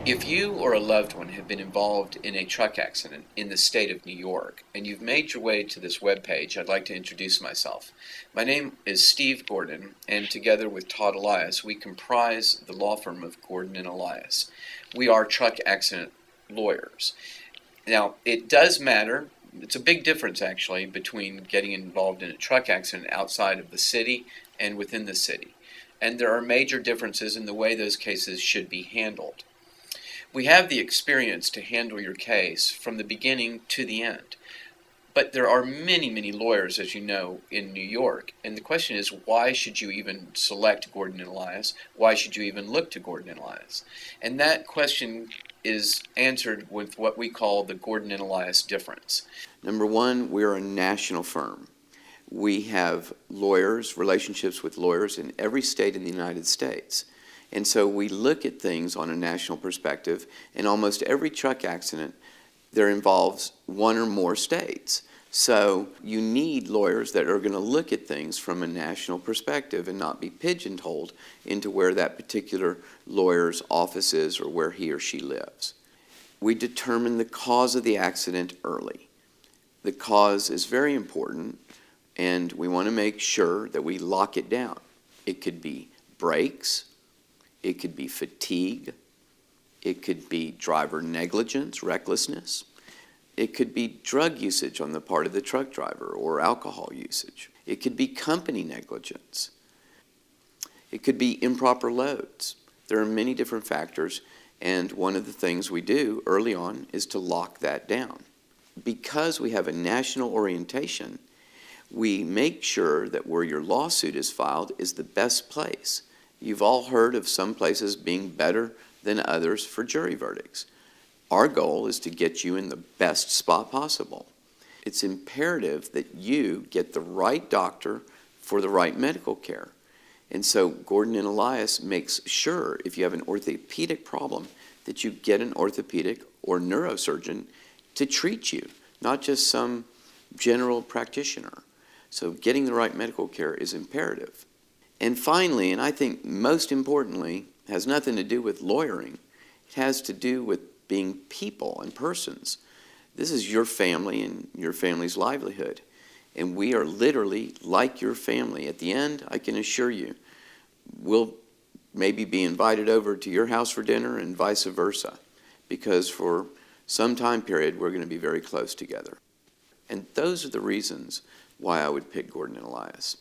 If you or a loved one have been involved in a truck accident in the state of New York and you've made your way to this webpage, I'd like to introduce myself. My name is Steve Gordon, and together with Todd Elias, we comprise the law firm of Gordon and Elias. We are truck accident lawyers. Now, it does matter. It's a big difference, actually, between getting involved in a truck accident outside of the city and within the city. And there are major differences in the way those cases should be handled. We have the experience to handle your case from the beginning to the end. But there are many, many lawyers, as you know, in New York. And the question is, why should you even select Gordon and Elias? Why should you even look to Gordon and Elias? And that question is answered with what we call the Gordon and Elias difference. Number one, we're a national firm. We have lawyers, relationships with lawyers in every state in the United States. And so we look at things on a national perspective. In almost every truck accident, there involves one or more states. So you need lawyers that are going to look at things from a national perspective and not be pigeonholed into where that particular lawyer's office is or where he or she lives. We determine the cause of the accident early. The cause is very important, and we want to make sure that we lock it down. It could be brakes. It could be fatigue. It could be driver negligence, recklessness. It could be drug usage on the part of the truck driver or alcohol usage. It could be company negligence. It could be improper loads. There are many different factors, and one of the things we do early on is to lock that down. Because we have a national orientation, we make sure that where your lawsuit is filed is the best place. You've all heard of some places being better than others for jury verdicts. Our goal is to get you in the best spot possible. It's imperative that you get the right doctor for the right medical care. And so Gordon and Elias makes sure if you have an orthopedic problem that you get an orthopedic or neurosurgeon to treat you, not just some general practitioner. So getting the right medical care is imperative. And finally, and I think most importantly, has nothing to do with lawyering. It has to do with being people and persons. This is your family and your family's livelihood. And we are literally like your family. At the end, I can assure you, we'll maybe be invited over to your house for dinner and vice versa. Because for some time period, we're going to be very close together. And those are the reasons why I would pick Gordon and Elias.